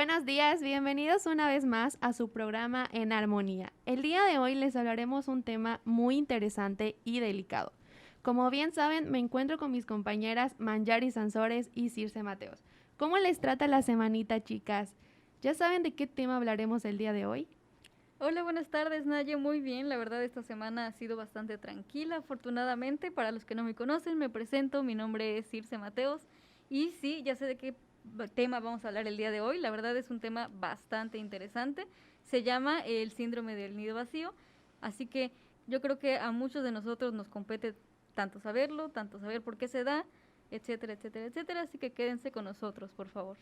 Buenos días, bienvenidos una vez más a su programa En Armonía. El día de hoy les hablaremos un tema muy interesante y delicado. Como bien saben, me encuentro con mis compañeras Manjari Sansores y Circe Mateos. ¿Cómo les trata la semanita, chicas? ¿Ya saben de qué tema hablaremos el día de hoy? Hola, buenas tardes, Naye. Muy bien, la verdad esta semana ha sido bastante tranquila, afortunadamente. Para los que no me conocen, me presento, mi nombre es Circe Mateos y sí, ya sé de qué tema vamos a hablar el día de hoy. La verdad es un tema bastante interesante. Se llama el síndrome del nido vacío, así que yo creo que a muchos de nosotros nos compete tanto saberlo, tanto saber por qué se da, etcétera, etcétera, etcétera. Así que quédense con nosotros, por favor.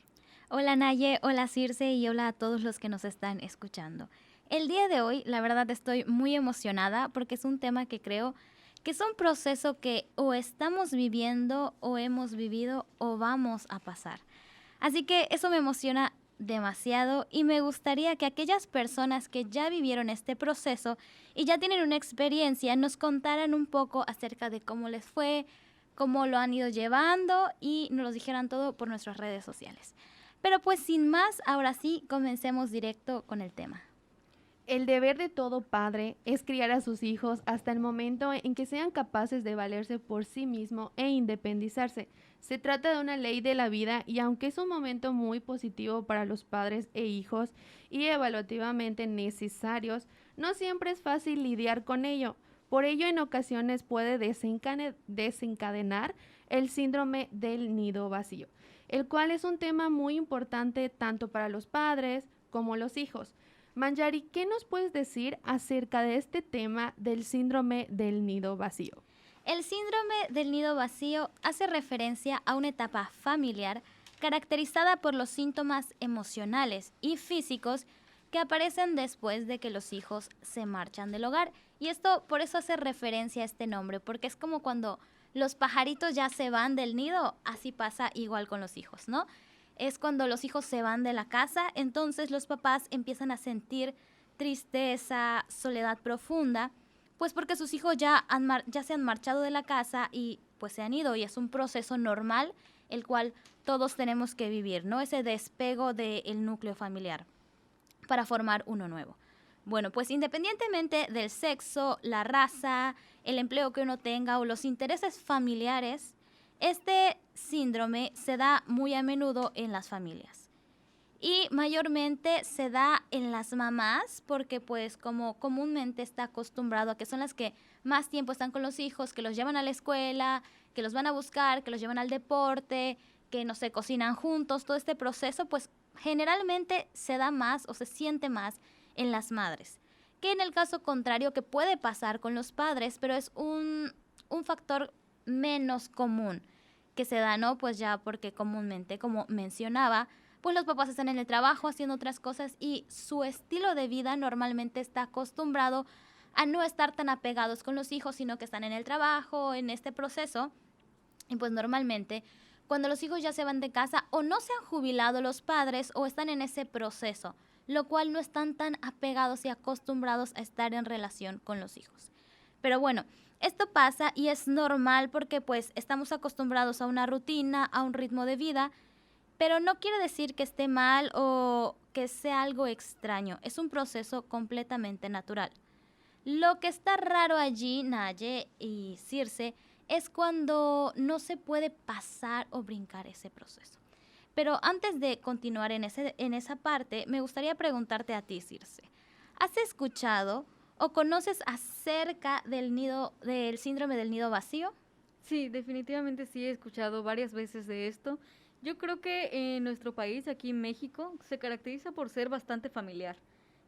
Hola Naye, hola Circe y hola a todos los que nos están escuchando. El día de hoy, la verdad, estoy muy emocionada porque es un tema que creo que es un proceso que o estamos viviendo o hemos vivido o vamos a pasar. Así que eso me emociona demasiado y me gustaría que aquellas personas que ya vivieron este proceso y ya tienen una experiencia nos contaran un poco acerca de cómo les fue, cómo lo han ido llevando y nos lo dijeran todo por nuestras redes sociales. Pero pues sin más, ahora sí, comencemos directo con el tema. El deber de todo padre es criar a sus hijos hasta el momento en que sean capaces de valerse por sí mismo e independizarse. Se trata de una ley de la vida y aunque es un momento muy positivo para los padres e hijos y evaluativamente necesarios, no siempre es fácil lidiar con ello. Por ello, en ocasiones puede desencadenar el síndrome del nido vacío, el cual es un tema muy importante tanto para los padres como los hijos. Manjari, ¿qué nos puedes decir acerca de este tema del síndrome del nido vacío? El síndrome del nido vacío hace referencia a una etapa familiar caracterizada por los síntomas emocionales y físicos que aparecen después de que los hijos se marchan del hogar. Y esto por eso hace referencia a este nombre, porque es como cuando los pajaritos ya se van del nido, así pasa igual con los hijos, ¿no? Es cuando los hijos se van de la casa, entonces los papás empiezan a sentir tristeza, soledad profunda, pues porque sus hijos ya se han marchado de la casa y pues se han ido y es un proceso normal el cual todos tenemos que vivir, ¿no? Ese despego del núcleo familiar para formar uno nuevo. Bueno, pues independientemente del sexo, la raza, el empleo que uno tenga o los intereses familiares, este síndrome se da muy a menudo en las familias. Y mayormente se da en las mamás porque pues como comúnmente está acostumbrado a que son las que más tiempo están con los hijos, que los llevan a la escuela, que los van a buscar, que los llevan al deporte, que no sé, cocinan juntos, todo este proceso pues generalmente se da más o se siente más en las madres. Que en el caso contrario que puede pasar con los padres, pero es un factor menos común que se da, ¿no? Pues ya porque comúnmente, como mencionaba, pues los papás están en el trabajo haciendo otras cosas y su estilo de vida normalmente está acostumbrado a no estar tan apegados con los hijos, sino que están en el trabajo, en este proceso. Y pues normalmente cuando los hijos ya se van de casa o no se han jubilado los padres o están en ese proceso, lo cual no están tan apegados y acostumbrados a estar en relación con los hijos. Pero bueno, esto pasa y es normal porque pues estamos acostumbrados a una rutina, a un ritmo de vida, pero no quiere decir que esté mal o que sea algo extraño. Es un proceso completamente natural. Lo que está raro allí, Naye y Circe, es cuando no se puede pasar o brincar ese proceso. Pero antes de continuar en esa parte, me gustaría preguntarte a ti, Circe. ¿Has escuchado o conoces acerca del síndrome del nido vacío? Sí, definitivamente sí he escuchado varias veces de esto. Yo creo que en nuestro país, aquí en México, se caracteriza por ser bastante familiar.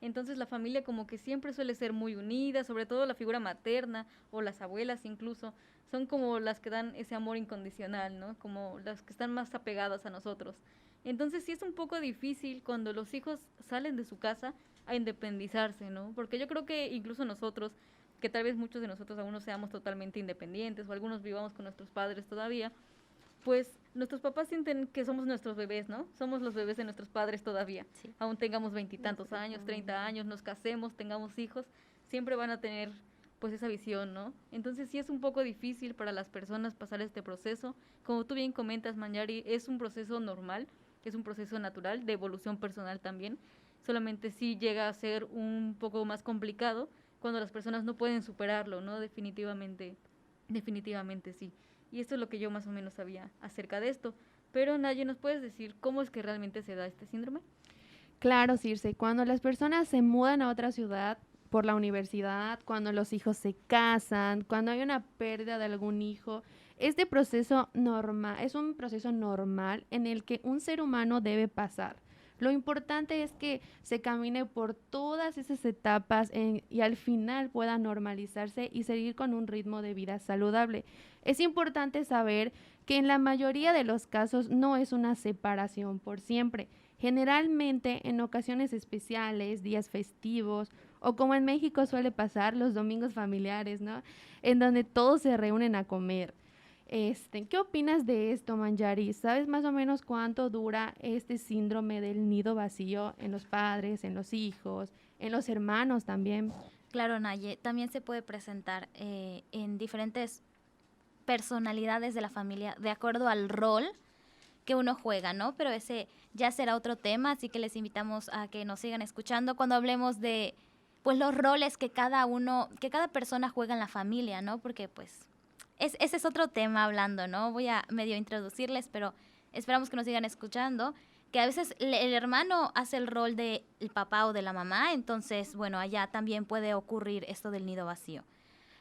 Entonces la familia como que siempre suele ser muy unida, sobre todo la figura materna o las abuelas incluso, son como las que dan ese amor incondicional, ¿no? Como las que están más apegadas a nosotros. Entonces sí es un poco difícil cuando los hijos salen de su casa a independizarse, ¿no? Porque yo creo que incluso nosotros, que tal vez muchos de nosotros aún no seamos totalmente independientes o algunos vivamos con nuestros padres todavía, pues nuestros papás sienten que somos nuestros bebés, ¿no? Somos los bebés de nuestros padres todavía. Sí. Aún tengamos veintitantos años, 30 años, nos casemos, tengamos hijos, siempre van a tener pues esa visión, ¿no? Entonces sí es un poco difícil para las personas pasar este proceso. Como tú bien comentas, Manjari, es un proceso normal que es un proceso natural de evolución personal también, solamente sí llega a ser un poco más complicado cuando las personas no pueden superarlo, ¿no? Definitivamente, definitivamente sí. Y esto es lo que yo más o menos sabía acerca de esto. Pero Naye, ¿nos puedes decir cómo es que realmente se da este síndrome? Claro, Circe, cuando las personas se mudan a otra ciudad por la universidad, cuando los hijos se casan, cuando hay una pérdida de algún hijo, este proceso normal es un proceso normal en el que un ser humano debe pasar. Lo importante es que se camine por todas esas etapas y al final pueda normalizarse y seguir con un ritmo de vida saludable. Es importante saber que en la mayoría de los casos no es una separación por siempre. Generalmente, en ocasiones especiales, días festivos, o como en México suele pasar, los domingos familiares, ¿no? En donde todos se reúnen a comer. ¿Qué opinas de esto, Manjari? ¿Sabes más o menos cuánto dura este síndrome del nido vacío en los padres, en los hijos, en los hermanos también? Claro, Naye, también se puede presentar en diferentes personalidades de la familia de acuerdo al rol que uno juega, ¿no? Pero ese ya será otro tema, así que les invitamos a que nos sigan escuchando cuando hablemos de, pues, los roles que que cada persona juega en la familia, ¿no? Porque, pues, ese es otro tema hablando, ¿no? Voy a medio introducirles, pero esperamos que nos sigan escuchando, que a veces el hermano hace el rol de el papá o de la mamá, entonces, bueno, allá también puede ocurrir esto del nido vacío.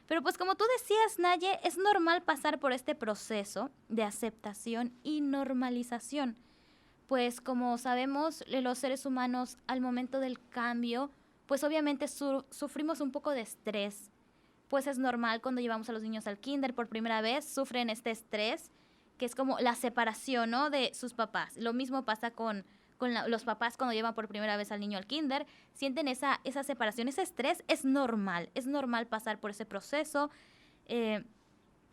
Pero pues como tú decías, Naye, es normal pasar por este proceso de aceptación y normalización. Pues como sabemos, los seres humanos al momento del cambio, pues obviamente sufrimos un poco de estrés. Pues es normal cuando llevamos a los niños al kinder por primera vez, sufren este estrés, que es como la separación, ¿no?, de sus papás. Lo mismo pasa con los papás cuando llevan por primera vez al niño al kinder, sienten esa separación, ese estrés es normal pasar por ese proceso.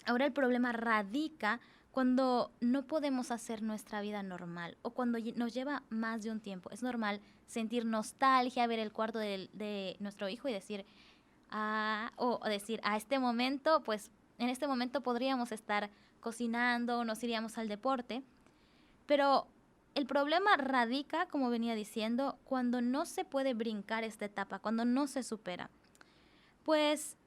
Ahora el problema radica cuando no podemos hacer nuestra vida normal o cuando nos lleva más de un tiempo. Es normal sentir nostalgia, ver el cuarto de nuestro hijo y decir, o decir, pues en este momento podríamos estar cocinando, nos iríamos al deporte, pero el problema radica, como venía diciendo, cuando no se puede brincar esta etapa, cuando no se supera. Pues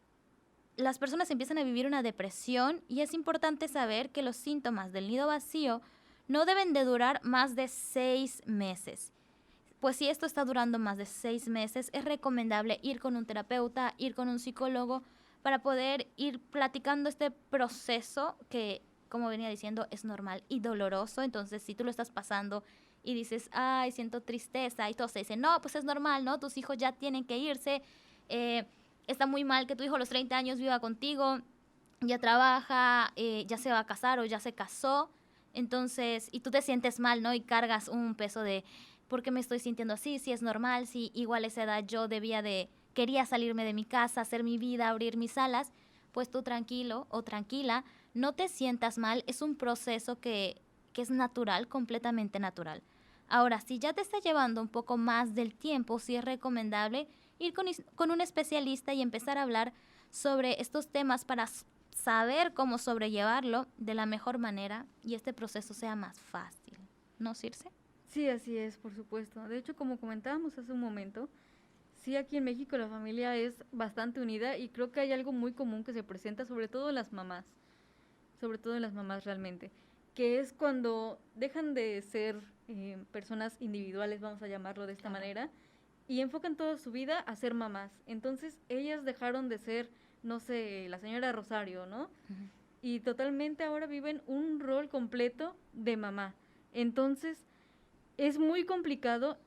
las personas empiezan a vivir una depresión y es importante saber que los síntomas del nido vacío no deben de durar más de 6 meses. Pues si esto está durando más de 6 meses, es recomendable ir con un terapeuta, ir con un psicólogo para poder ir platicando este proceso que, como venía diciendo, es normal y doloroso. Entonces, si tú lo estás pasando y dices, ay, siento tristeza, y todos te dicen, no, pues es normal, ¿no? Tus hijos ya tienen que irse, está muy mal que tu hijo a los 30 años viva contigo, ya trabaja, ya se va a casar o ya se casó, entonces, y tú te sientes mal, ¿no? Y cargas un peso de, ¿por qué me estoy sintiendo así? Si es normal, si igual a esa edad yo quería salirme de mi casa, hacer mi vida, abrir mis alas, pues tú tranquilo o tranquila, no te sientas mal, es un proceso que es natural, completamente natural. Ahora, si ya te está llevando un poco más del tiempo, sí es recomendable ir con un especialista y empezar a hablar sobre estos temas para saber cómo sobrellevarlo de la mejor manera y este proceso sea más fácil. ¿No, Circe? Sí, así es, por supuesto. De hecho, como comentábamos hace un momento, sí, aquí en México la familia es bastante unida y creo que hay algo muy común que se presenta, sobre todo en las mamás realmente, que es cuando dejan de ser personas individuales, vamos a llamarlo de esta manera, y enfocan toda su vida a ser mamás. Entonces, ellas dejaron de ser, no sé, la señora Rosario, ¿no? Uh-huh. Y totalmente ahora viven un rol completo de mamá. Entonces, es muy complicado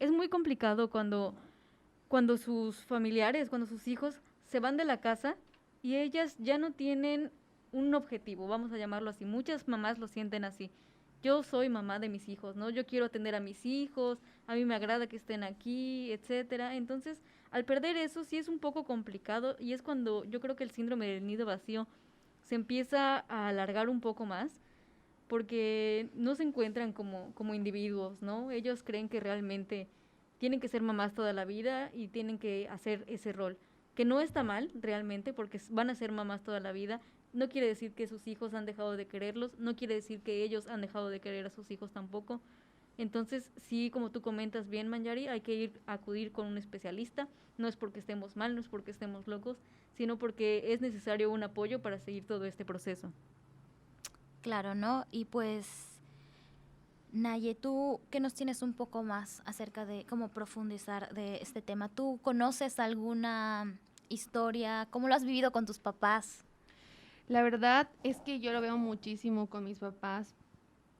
cuando sus familiares, cuando sus hijos se van de la casa y ellas ya no tienen un objetivo, vamos a llamarlo así. Muchas mamás lo sienten así. Yo soy mamá de mis hijos, ¿no? Yo quiero atender a mis hijos, a mí me agrada que estén aquí, etcétera. Entonces, al perder eso sí es un poco complicado y es cuando yo creo que el síndrome del nido vacío se empieza a alargar un poco más porque no se encuentran como individuos, ¿no? Ellos creen que realmente tienen que ser mamás toda la vida y tienen que hacer ese rol, que no está mal realmente porque van a ser mamás toda la vida. No quiere decir que sus hijos han dejado de quererlos, no quiere decir que ellos han dejado de querer a sus hijos tampoco, Entonces, sí, como tú comentas bien, Manjari, hay que ir a acudir con un especialista. No es porque estemos mal, no es porque estemos locos, sino porque es necesario un apoyo para seguir todo este proceso. Claro, ¿no? Y pues, Naye, tú que nos tienes un poco más acerca de cómo profundizar de este tema. ¿Tú conoces alguna historia? ¿Cómo lo has vivido con tus papás? La verdad es que yo lo veo muchísimo con mis papás.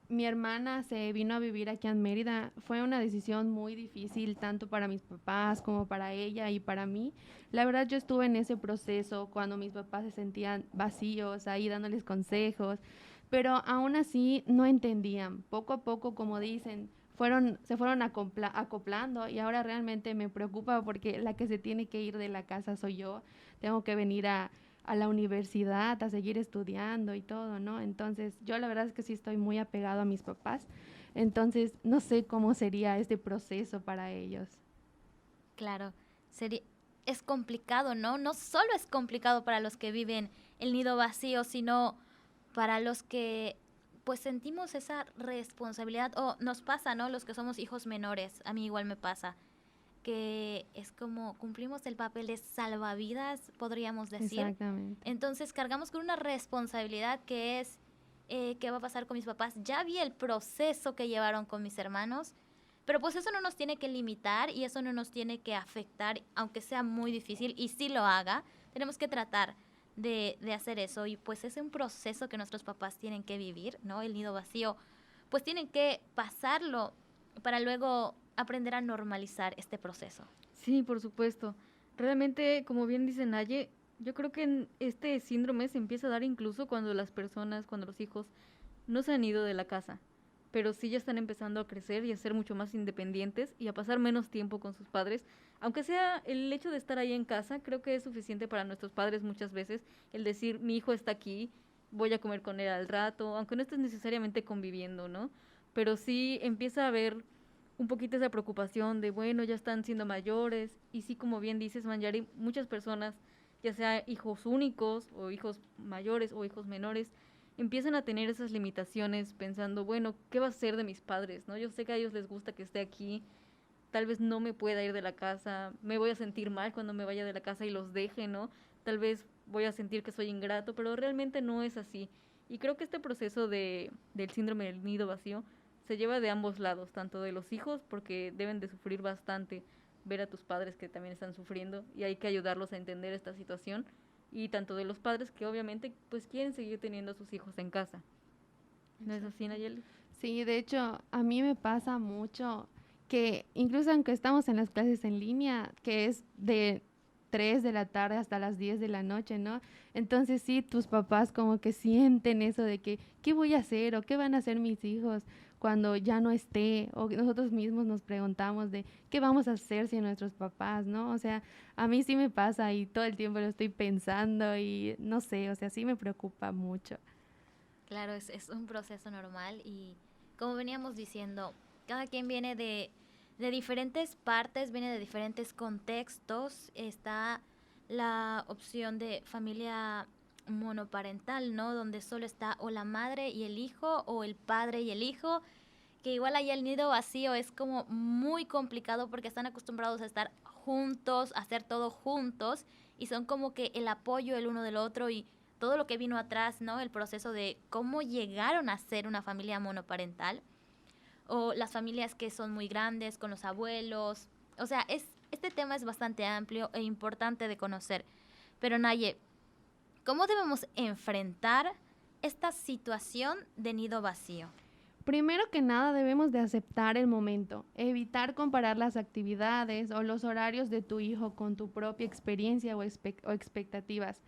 Mi hermana se vino a vivir aquí en Mérida. Fue una decisión muy difícil, tanto para mis papás como para ella y para mí. La verdad, yo estuve en ese proceso cuando mis papás se sentían vacíos, ahí dándoles consejos, pero aún así no entendían. Poco a poco, como dicen, se fueron acoplando y ahora realmente me preocupa porque la que se tiene que ir de la casa soy yo. Tengo que venir a la universidad, a seguir estudiando y todo, ¿no? Entonces, yo la verdad es que sí estoy muy apegado a mis papás. Entonces, no sé cómo sería este proceso para ellos. Claro, es complicado, ¿no? No solo es complicado para los que viven el nido vacío, sino para los que pues sentimos esa responsabilidad, o nos pasa, ¿no? Los que somos hijos menores, a mí igual me pasa, que es como cumplimos el papel de salvavidas, podríamos decir. Exactamente. Entonces cargamos con una responsabilidad que es, ¿qué va a pasar con mis papás? Ya vi el proceso que llevaron con mis hermanos, pero pues eso no nos tiene que limitar y eso no nos tiene que afectar, aunque sea muy difícil, y si lo haga, tenemos que tratar de hacer eso. Y pues es un proceso que nuestros papás tienen que vivir, ¿no? El nido vacío, pues tienen que pasarlo para luego aprender a normalizar este proceso. Sí, por supuesto. Realmente, como bien dice Naye, yo creo que este síndrome se empieza a dar incluso cuando las personas, cuando los hijos no se han ido de la casa, pero sí ya están empezando a crecer y a ser mucho más independientes y a pasar menos tiempo con sus padres. Aunque sea el hecho de estar ahí en casa, creo que es suficiente para nuestros padres muchas veces el decir, mi hijo está aquí, voy a comer con él al rato, aunque no estés necesariamente conviviendo, ¿no? Pero sí empieza a haber un poquito esa preocupación de, bueno, ya están siendo mayores, y sí, como bien dices, Manjari, muchas personas, ya sea hijos únicos, o hijos mayores, o hijos menores, empiezan a tener esas limitaciones pensando, bueno, ¿qué va a ser de mis padres? ¿No? Yo sé que a ellos les gusta que esté aquí, tal vez no me pueda ir de la casa, me voy a sentir mal cuando me vaya de la casa y los deje, ¿no? Tal vez voy a sentir que soy ingrato, pero realmente no es así. Y creo que este proceso del síndrome del nido vacío se lleva de ambos lados, tanto de los hijos, porque deben de sufrir bastante ver a tus padres que también están sufriendo y hay que ayudarlos a entender esta situación, y tanto de los padres que obviamente pues quieren seguir teniendo a sus hijos en casa. ¿No es así, Nayeli? Sí, de hecho, a mí me pasa mucho que incluso aunque estamos en las clases en línea, que es de 3 de la tarde hasta las 10 de la noche, ¿no? Entonces sí, tus papás como que sienten eso de que, ¿qué voy a hacer o qué van a hacer mis hijos cuando ya no esté? O que nosotros mismos nos preguntamos de, ¿qué vamos a hacer sin nuestros papás, ¿no? O sea, a mí sí me pasa y todo el tiempo lo estoy pensando y no sé, o sea, sí me preocupa mucho. Claro, es un proceso normal y como veníamos diciendo, cada quien viene de diferentes partes, viene de diferentes contextos. Está la opción de familia monoparental, ¿no? Donde solo está o la madre y el hijo o el padre y el hijo, que igual ahí el nido vacío es como muy complicado porque están acostumbrados a estar juntos, a hacer todo juntos y son como que el apoyo el uno del otro y todo lo que vino atrás, ¿no? El proceso de cómo llegaron a ser una familia monoparental o las familias que son muy grandes con los abuelos. O sea, este tema es bastante amplio e importante de conocer. Pero Naye, ¿cómo debemos enfrentar esta situación de nido vacío? Primero que nada debemos de aceptar el momento, evitar comparar las actividades o los horarios de tu hijo con tu propia experiencia o expectativas.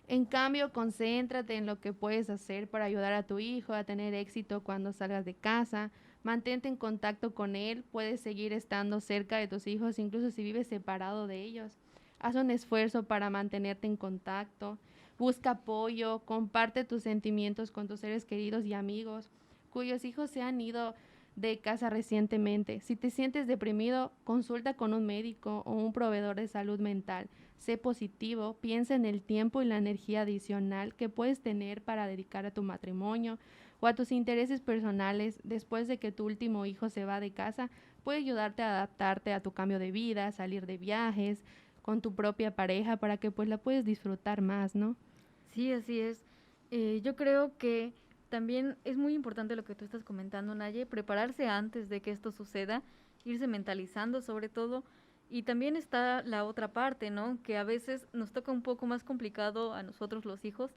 En cambio, concéntrate en lo que puedes hacer para ayudar a tu hijo a tener éxito cuando salgas de casa. Mantente en contacto con él, puedes seguir estando cerca de tus hijos incluso si vives separado de ellos. Haz un esfuerzo para mantenerte en contacto. Busca apoyo, comparte tus sentimientos con tus seres queridos y amigos cuyos hijos se han ido de casa recientemente. Si te sientes deprimido, consulta con un médico o un proveedor de salud mental. Sé positivo, piensa en el tiempo y la energía adicional que puedes tener para dedicar a tu matrimonio o a tus intereses personales después de que tu último hijo se va de casa, puede ayudarte a adaptarte a tu cambio de vida, salir de viajes con tu propia pareja para que pues la puedes disfrutar más, ¿no? Sí, así es. Yo creo que también es muy importante lo que tú estás comentando, Naye, prepararse antes de que esto suceda, irse mentalizando sobre todo. Y también está la otra parte, ¿no? Que a veces nos toca un poco más complicado a nosotros los hijos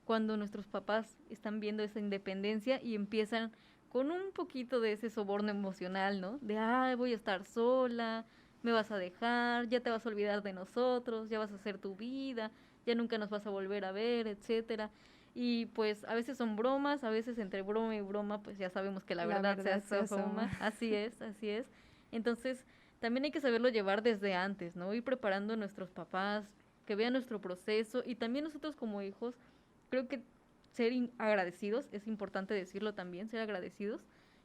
cuando nuestros papás están viendo esa independencia y empiezan con un poquito de ese soborno emocional, ¿no? De, ay, voy a estar sola, me vas a dejar, ya te vas a olvidar de nosotros, ya vas a hacer tu vida, ya nunca nos vas a volver a ver, etcétera. Y pues a veces son bromas, a veces entre broma y broma, pues ya sabemos que la La verdad se verdad se asoma. asoma. Así es, así es. Entonces, también hay que saberlo llevar desde antes, ¿no? Ir preparando a nuestros papás, que vean nuestro proceso y también nosotros como hijos, creo que agradecidos, es importante decirlo también, ser agradecidos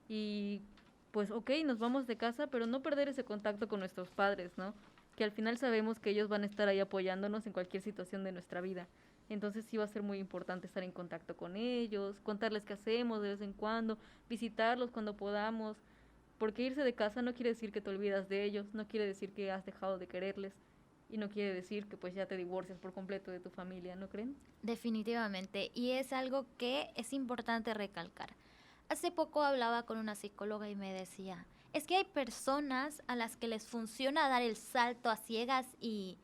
y pues ok, nos vamos de casa, pero no perder ese contacto con nuestros padres, ¿no? Que al final sabemos que ellos van a estar ahí apoyándonos en cualquier situación de nuestra vida. Entonces sí va a ser muy importante estar en contacto con ellos, contarles qué hacemos de vez en cuando, visitarlos cuando podamos, porque irse de casa no quiere decir que te olvidas de ellos, no quiere decir que has dejado de quererles y no quiere decir que pues ya te divorcias por completo de tu familia, ¿no creen? Definitivamente, y es algo que es importante recalcar. Hace poco hablaba con una psicóloga y me decía, es que hay personas a las que les funciona dar el salto a ciegas y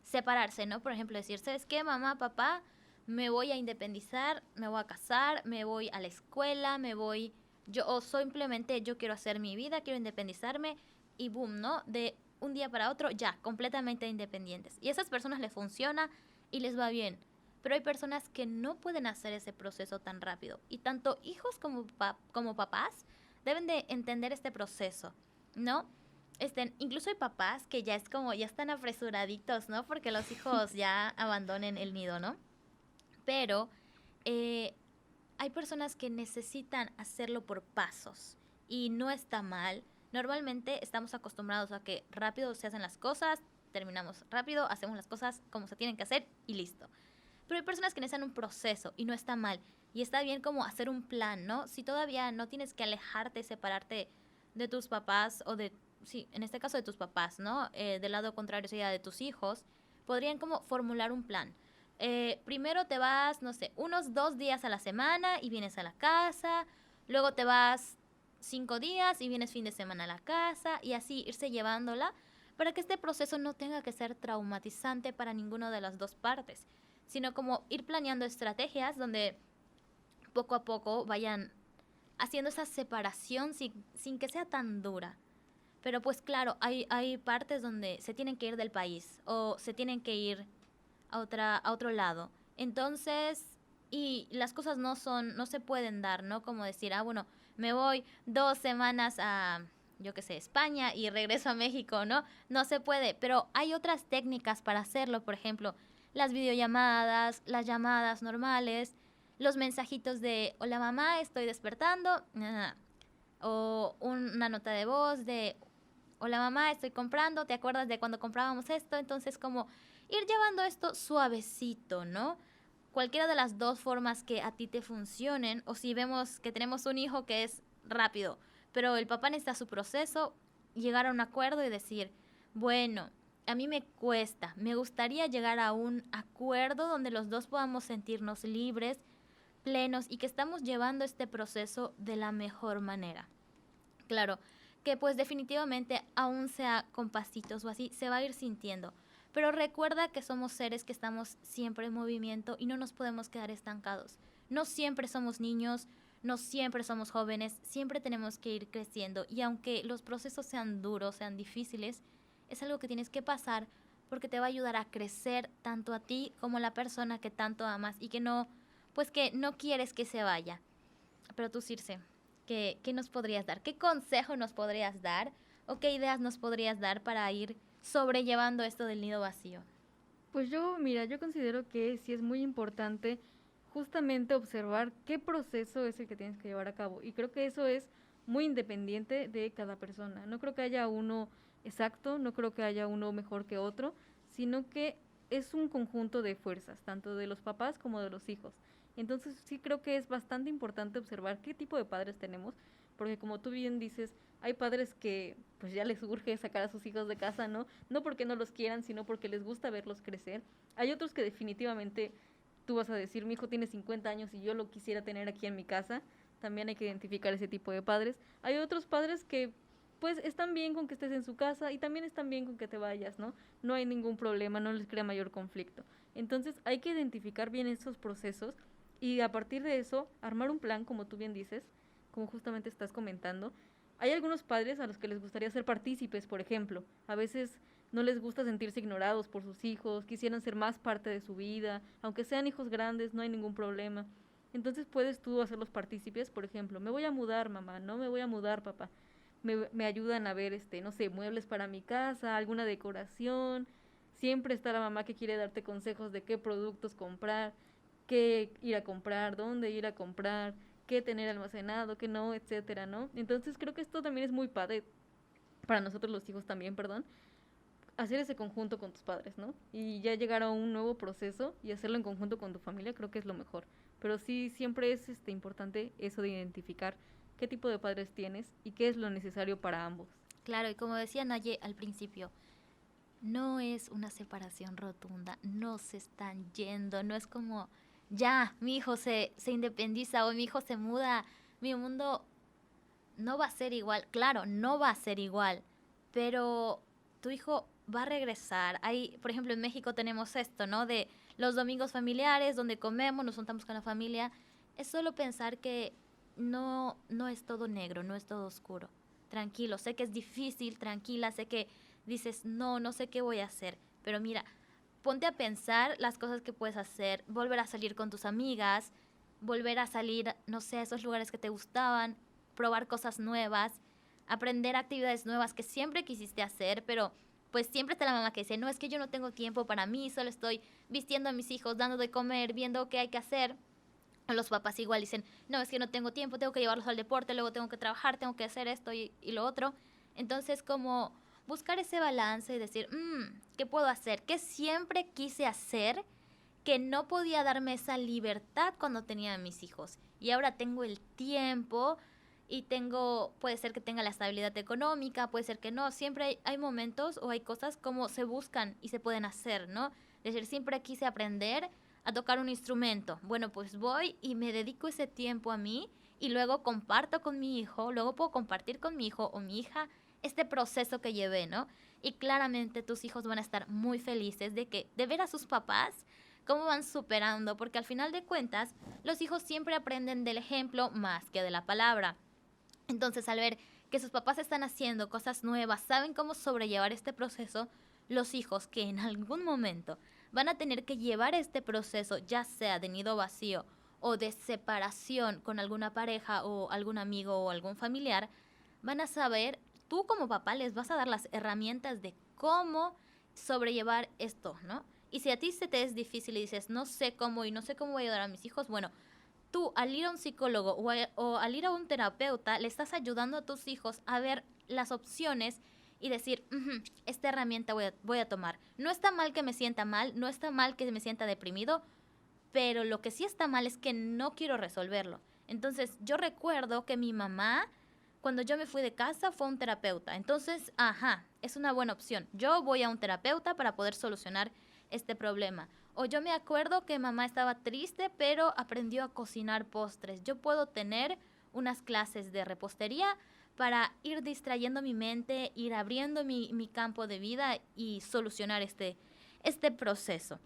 separarse, ¿no? Por ejemplo, decir, ¿sabes qué, mamá, papá? Me voy a independizar, me voy a casar, me voy a la escuela, me voy, yo, o simplemente yo quiero hacer mi vida, quiero independizarme y boom, ¿no? De un día para otro, ya, completamente independientes. Y a esas personas les funciona y les va bien. Pero hay personas que no pueden hacer ese proceso tan rápido. Y tanto hijos como papás deben de entender este proceso, ¿no? Incluso hay papás que ya es como, ya están apresuraditos, ¿no? Porque los hijos ya abandonen el nido, ¿no? Pero eh, hay personas que necesitan hacerlo por pasos y no está mal. Normalmente estamos acostumbrados a que rápido se hacen las cosas, terminamos rápido, hacemos las cosas como se tienen que hacer y listo. Pero hay personas que necesitan un proceso y no está mal. Y está bien como hacer un plan, ¿no? Si todavía no tienes que alejarte, separarte de tus papás o de, sí, en este caso de tus papás, ¿no? Del lado contrario sería de tus hijos, podrían como formular un plan. Primero te vas, no sé, unos 2 días a la semana y vienes a la casa. Luego te vas 5 días y vienes fin de semana a la casa y así irse llevándola para que este proceso no tenga que ser traumatizante para ninguna de las dos partes, sino como ir planeando estrategias donde poco a poco vayan haciendo esa separación sin que sea tan dura. Pero pues claro, hay partes donde se tienen que ir del país o se tienen que ir a otro lado. Entonces, y las cosas no se pueden dar, ¿no? Como decir, bueno, me voy 2 semanas a, yo qué sé, España y regreso a México, ¿no? No se puede, pero hay otras técnicas para hacerlo, por ejemplo, las videollamadas, las llamadas normales, los mensajitos de, hola mamá, estoy despertando, o una nota de voz de, hola mamá, estoy comprando, ¿te acuerdas de cuando comprábamos esto? Entonces como ir llevando esto suavecito, ¿no? Cualquiera de las dos formas que a ti te funcionen, o si vemos que tenemos un hijo que es rápido, pero el papá necesita su proceso, llegar a un acuerdo y decir, bueno, a mí me cuesta, me gustaría llegar a un acuerdo donde los dos podamos sentirnos libres, plenos y que estamos llevando este proceso de la mejor manera. Claro, que pues definitivamente aún sea con pasitos o así, se va a ir sintiendo. Pero recuerda que somos seres que estamos siempre en movimiento y no nos podemos quedar estancados. No siempre somos niños, no siempre somos jóvenes, siempre tenemos que ir creciendo. Y aunque los procesos sean duros, sean difíciles, es algo que tienes que pasar porque te va a ayudar a crecer tanto a ti como a la persona que tanto amas y que no, pues que no quieres que se vaya. Pero tú, Circe, ¿qué nos podrías dar? ¿Qué consejo nos podrías dar? ¿O qué ideas nos podrías dar para ir sobrellevando esto del nido vacío? Pues yo, mira, yo considero que sí es muy importante justamente observar qué proceso es el que tienes que llevar a cabo. Y creo que eso es muy independiente de cada persona. No creo que haya uno exacto, no creo que haya uno mejor que otro, sino que es un conjunto de fuerzas, tanto de los papás como de los hijos. Entonces sí creo que es bastante importante observar qué tipo de padres tenemos, porque como tú bien dices, hay padres que pues ya les urge sacar a sus hijos de casa, ¿no? No porque no los quieran, sino porque les gusta verlos crecer. Hay otros que definitivamente tú vas a decir, mi hijo tiene 50 años y yo lo quisiera tener aquí en mi casa. También hay que identificar ese tipo de padres. Hay otros padres que pues están bien con que estés en su casa y también están bien con que te vayas, ¿no? No hay ningún problema, no les crea mayor conflicto. Entonces hay que identificar bien esos procesos y a partir de eso armar un plan, como tú bien dices, como justamente estás comentando. Hay algunos padres a los que les gustaría ser partícipes, por ejemplo. A veces no les gusta sentirse ignorados por sus hijos, quisieran ser más parte de su vida, aunque sean hijos grandes, no hay ningún problema. Entonces puedes tú hacerlos partícipes, por ejemplo, me voy a mudar, mamá, no me voy a mudar, papá. Me ayudan a ver, no sé, muebles para mi casa, alguna decoración. Siempre está la mamá que quiere darte consejos de qué productos comprar, qué ir a comprar, dónde ir a comprar, qué tener almacenado, qué no, etcétera, ¿no? Entonces creo que esto también es muy padre para nosotros los hijos también, perdón, hacer ese conjunto con tus padres, ¿no? Y ya llegar a un nuevo proceso y hacerlo en conjunto con tu familia, creo que es lo mejor. Pero sí, siempre es importante eso de identificar qué tipo de padres tienes y qué es lo necesario para ambos. Claro, y como decía Naye al principio, no es una separación rotunda, no se están yendo, no es como, ya, mi hijo se independiza o mi hijo se muda, mi mundo no va a ser igual, claro, no va a ser igual, pero tu hijo va a regresar. Hay, por ejemplo, en México tenemos esto, ¿no? De los domingos familiares, donde comemos, nos juntamos con la familia. Es solo pensar que no es todo negro, no es todo oscuro. Tranquilo, sé que es difícil, tranquila, sé que dices, no sé qué voy a hacer, pero mira, ponte a pensar las cosas que puedes hacer, volver a salir con tus amigas, volver a salir, no sé, a esos lugares que te gustaban, probar cosas nuevas, aprender actividades nuevas que siempre quisiste hacer, pero pues siempre está la mamá que dice, no, es que yo no tengo tiempo para mí, solo estoy vistiendo a mis hijos, dando de comer, viendo qué hay que hacer. Los papás igual dicen, no, es que no tengo tiempo, tengo que llevarlos al deporte, luego tengo que trabajar, tengo que hacer esto y lo otro. Entonces, como buscar ese balance y decir, ¿qué puedo hacer? ¿Qué siempre quise hacer que no podía darme esa libertad cuando tenía a mis hijos? Y ahora tengo el tiempo y puede ser que tenga la estabilidad económica, puede ser que no. Siempre hay momentos o hay cosas como se buscan y se pueden hacer, ¿no? Es decir, siempre quise aprender a tocar un instrumento. Bueno, pues voy y me dedico ese tiempo a mí y luego comparto con mi hijo, luego puedo compartir con mi hijo o mi hija este proceso que llevé, ¿no? Y claramente tus hijos van a estar muy felices de ver a sus papás cómo van superando, porque al final de cuentas, los hijos siempre aprenden del ejemplo más que de la palabra. Entonces, al ver que sus papás están haciendo cosas nuevas, saben cómo sobrellevar este proceso, los hijos que en algún momento van a tener que llevar este proceso, ya sea de nido vacío o de separación con alguna pareja o algún amigo o algún familiar, van a saber, tú como papá les vas a dar las herramientas de cómo sobrellevar esto, ¿no? Y si a ti se te es difícil y dices, no sé cómo y no sé cómo voy a ayudar a mis hijos, bueno, tú al ir a un psicólogo o al ir a un terapeuta, le estás ayudando a tus hijos a ver las opciones y decir, esta herramienta voy a tomar. No está mal que me sienta mal, no está mal que me sienta deprimido, pero lo que sí está mal es que no quiero resolverlo. Entonces, yo recuerdo que mi mamá, cuando yo me fui de casa, fue a un terapeuta. Entonces, es una buena opción. Yo voy a un terapeuta para poder solucionar este problema. O yo me acuerdo que mamá estaba triste, pero aprendió a cocinar postres. Yo puedo tener unas clases de repostería para ir distrayendo mi mente, ir abriendo mi campo de vida y solucionar este proceso.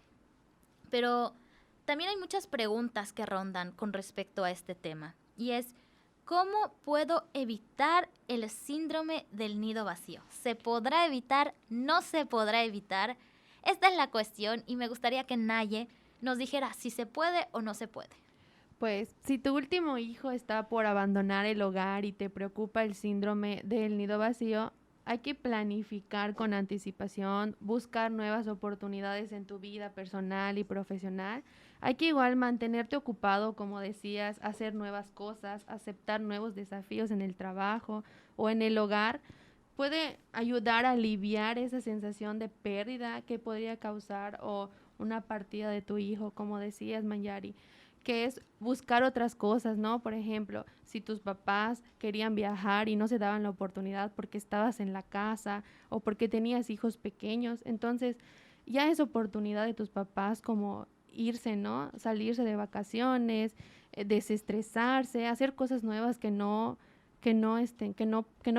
Pero también hay muchas preguntas que rondan con respecto a este tema. Y es, ¿cómo puedo evitar el síndrome del nido vacío? ¿Se podrá evitar? ¿No se podrá evitar? Esta es la cuestión y me gustaría que Naye nos dijera si se puede o no se puede. Pues si tu último hijo está por abandonar el hogar y te preocupa el síndrome del nido vacío, hay que planificar con anticipación, buscar nuevas oportunidades en tu vida personal y profesional. Hay que igual mantenerte ocupado, como decías, hacer nuevas cosas, aceptar nuevos desafíos en el trabajo o en el hogar. Puede ayudar a aliviar esa sensación de pérdida que podría causar o una partida de tu hijo, como decías, Mayari. que es buscar otras cosas, ¿no? Por ejemplo, si tus papás querían viajar y no se daban la oportunidad porque estabas en la casa o porque tenías hijos pequeños, entonces ya es oportunidad de tus papás como irse, ¿no? Salirse de vacaciones, desestresarse, hacer cosas nuevas que no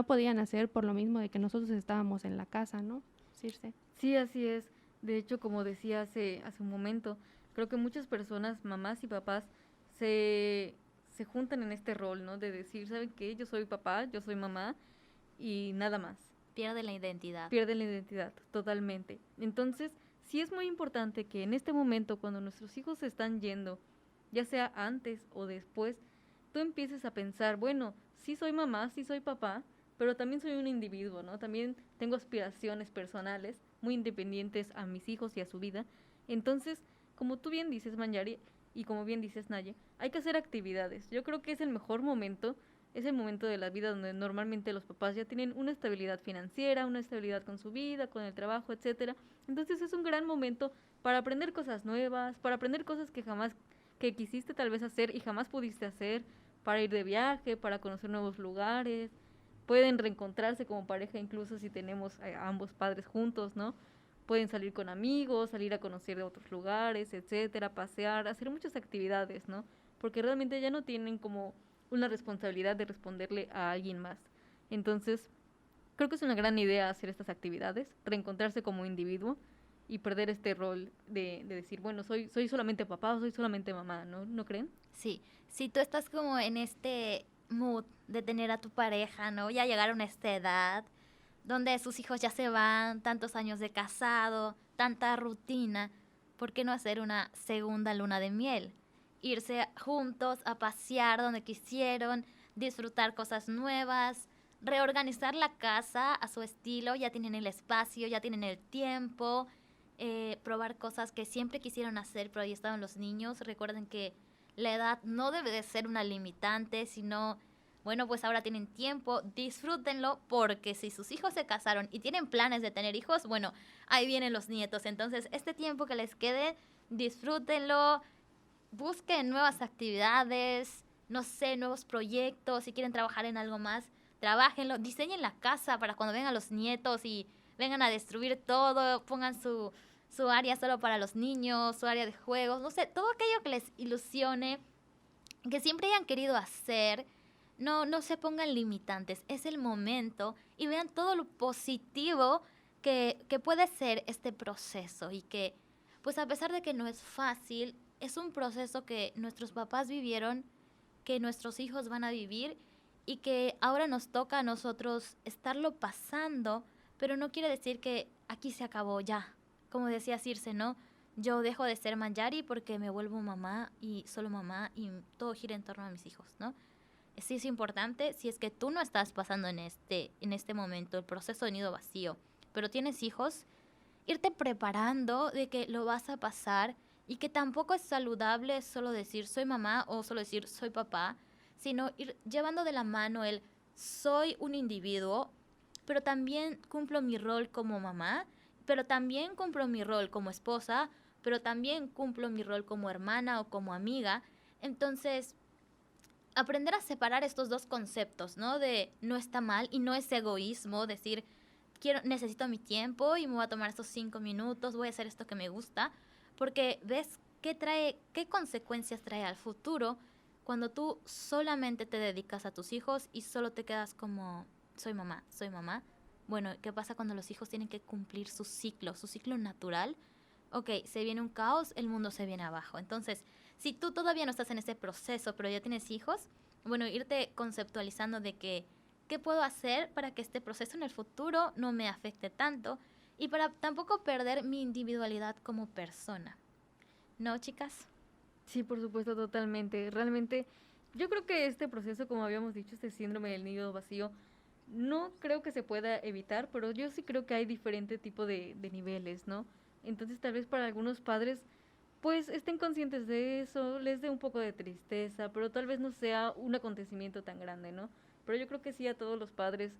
podían hacer por lo mismo de que nosotros estábamos en la casa, ¿no? Circe. Sí, así es. De hecho, como decía hace un momento, creo que muchas personas, mamás y papás, se, se juntan en este rol, ¿no? De decir, ¿saben qué? Yo soy papá, yo soy mamá y nada más. Pierde la identidad. Pierden la identidad totalmente. Entonces, sí es muy importante que en este momento, cuando nuestros hijos se están yendo, ya sea antes o después, tú empieces a pensar, bueno, sí soy mamá, sí soy papá, pero también soy un individuo, ¿no? También tengo aspiraciones personales muy independientes a mis hijos y a su vida. Entonces, como tú bien dices, Manjari, y como bien dices, Naye, hay que hacer actividades. Yo creo que es el mejor momento, es el momento de la vida donde normalmente los papás ya tienen una estabilidad financiera, una estabilidad con su vida, con el trabajo, etcétera. Entonces es un gran momento para aprender cosas nuevas, para aprender cosas que quisiste tal vez hacer y jamás pudiste hacer, para ir de viaje, para conocer nuevos lugares. Pueden reencontrarse como pareja incluso si tenemos a ambos padres juntos, ¿no? Pueden salir con amigos, salir a conocer de otros lugares, etcétera, pasear, hacer muchas actividades, ¿no? Porque realmente ya no tienen como una responsabilidad de responderle a alguien más. Entonces, creo que es una gran idea hacer estas actividades, reencontrarse como individuo y perder este rol de decir, bueno, soy solamente papá o soy solamente mamá, ¿no? ¿No creen? Sí, si tú estás como en este mood de tener a tu pareja, ¿no? Ya llegaron a esta edad donde sus hijos ya se van, tantos años de casado, tanta rutina, ¿por qué no hacer una segunda luna de miel? Irse juntos a pasear donde quisieron, disfrutar cosas nuevas, reorganizar la casa a su estilo, ya tienen el espacio, ya tienen el tiempo, probar cosas que siempre quisieron hacer, pero ahí estaban los niños. Recuerden que la edad no debe de ser una limitante, sino, bueno, pues ahora tienen tiempo, disfrútenlo, porque si sus hijos se casaron y tienen planes de tener hijos, bueno, ahí vienen los nietos. Entonces, este tiempo que les quede, disfrútenlo, busquen nuevas actividades, no sé, nuevos proyectos, si quieren trabajar en algo más, trabájenlo, diseñen la casa para cuando vengan los nietos y vengan a destruir todo, pongan su área solo para los niños, su área de juegos, no sé, todo aquello que les ilusione, que siempre hayan querido hacer. No se pongan limitantes, es el momento y vean todo lo positivo que puede ser este proceso y que, pues a pesar de que no es fácil, es un proceso que nuestros papás vivieron, que nuestros hijos van a vivir y que ahora nos toca a nosotros estarlo pasando, pero no quiere decir que aquí se acabó ya. Como decía Circe, ¿no? Yo dejo de ser Manjari porque me vuelvo mamá y solo mamá y todo gira en torno a mis hijos, ¿no? Sí es importante si es que tú no estás pasando en este momento el proceso de nido vacío, pero tienes hijos, irte preparando de que lo vas a pasar y que tampoco es saludable solo decir soy mamá o solo decir soy papá, sino ir llevando de la mano el soy un individuo, pero también cumplo mi rol como mamá, pero también cumplo mi rol como esposa, pero también cumplo mi rol como hermana o como amiga. Entonces, aprender a separar estos dos conceptos, ¿no? De no está mal y no es egoísmo decir, necesito mi tiempo y me voy a tomar estos 5 minutos, voy a hacer esto que me gusta, porque ves qué consecuencias trae al futuro cuando tú solamente te dedicas a tus hijos y solo te quedas como, soy mamá, soy mamá. Bueno, ¿qué pasa cuando los hijos tienen que cumplir su ciclo natural? Ok, se viene un caos, el mundo se viene abajo. Entonces, si tú todavía no estás en ese proceso, pero ya tienes hijos, bueno, irte conceptualizando de que, ¿qué puedo hacer para que este proceso en el futuro no me afecte tanto? Y para tampoco perder mi individualidad como persona. ¿No, chicas? Sí, por supuesto, totalmente. Realmente, yo creo que este proceso, como habíamos dicho, este síndrome del nido vacío, no creo que se pueda evitar, pero yo sí creo que hay diferente tipo de niveles, ¿no? Entonces, tal vez para algunos padres, pues estén conscientes de eso, les dé un poco de tristeza, pero tal vez no sea un acontecimiento tan grande, ¿no? Pero yo creo que sí a todos los padres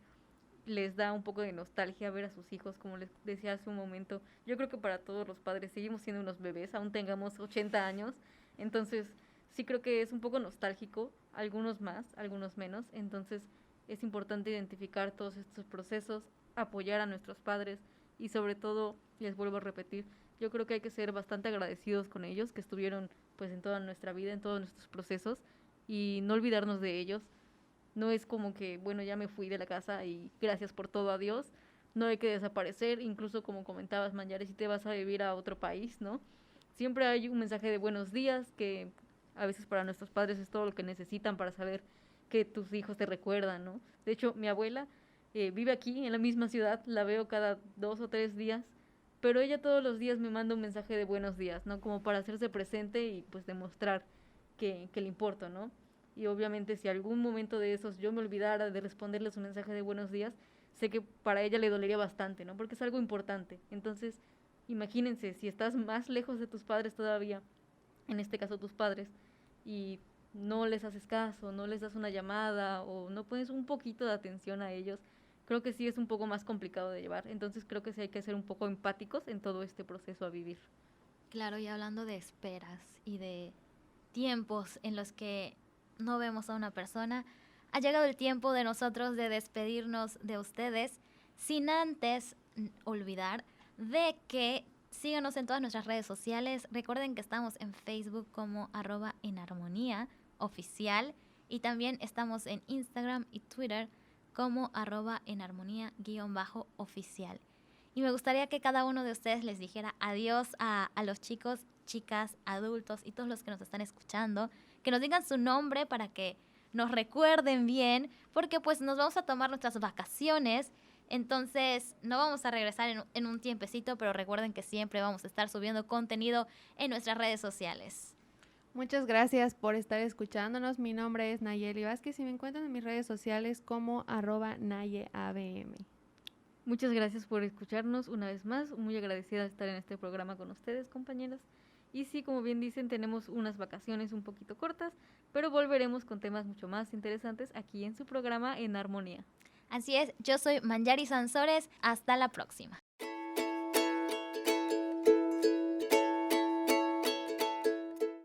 les da un poco de nostalgia ver a sus hijos, como les decía hace un momento. Yo creo que para todos los padres seguimos siendo unos bebés, aún tengamos 80 años. Entonces, sí creo que es un poco nostálgico, algunos más, algunos menos, entonces es importante identificar todos estos procesos, apoyar a nuestros padres y sobre todo, les vuelvo a repetir, yo creo que hay que ser bastante agradecidos con ellos, que estuvieron pues en toda nuestra vida, en todos nuestros procesos y no olvidarnos de ellos. No es como que, bueno, ya me fui de la casa y gracias por todo, adiós. No hay que desaparecer, incluso como comentabas, Manjari, si te vas a vivir a otro país, ¿no? Siempre hay un mensaje de buenos días que a veces para nuestros padres es todo lo que necesitan para saber que tus hijos te recuerdan, ¿no? De hecho, mi abuela vive aquí, en la misma ciudad, la veo cada 2 o 3 días, pero ella todos los días me manda un mensaje de buenos días, ¿no? Como para hacerse presente y pues demostrar que le importo, ¿no? Y obviamente si algún momento de esos yo me olvidara de responderle su mensaje de buenos días, sé que para ella le dolería bastante, ¿no? Porque es algo importante. Entonces, imagínense, si estás más lejos de tus padres todavía, en este caso tus padres, y no les haces caso, no les das una llamada o no pones un poquito de atención a ellos, creo que sí es un poco más complicado de llevar. Entonces creo que sí hay que ser un poco empáticos en todo este proceso a vivir. Claro, y hablando de esperas y de tiempos en los que no vemos a una persona, ha llegado el tiempo de nosotros de despedirnos de ustedes, sin antes olvidar de que síganos en todas nuestras redes sociales. Recuerden que estamos en Facebook como @enarmonía oficial y también estamos en Instagram y Twitter como @enarmonía_oficial. Y me gustaría que cada uno de ustedes les dijera adiós a los chicos, chicas, adultos y todos los que nos están escuchando, que nos digan su nombre para que nos recuerden bien, porque pues nos vamos a tomar nuestras vacaciones, entonces no vamos a regresar en un tiempecito, pero recuerden que siempre vamos a estar subiendo contenido en nuestras redes sociales. Muchas gracias por estar escuchándonos. Mi nombre es Nayeli Vázquez y me encuentran en mis redes sociales como @nayeabm. Muchas gracias por escucharnos una vez más. Muy agradecida de estar en este programa con ustedes, compañeros. Y sí, como bien dicen, tenemos unas vacaciones un poquito cortas, pero volveremos con temas mucho más interesantes aquí en su programa En Armonía. Así es, yo soy Manjari Sansores. Hasta la próxima.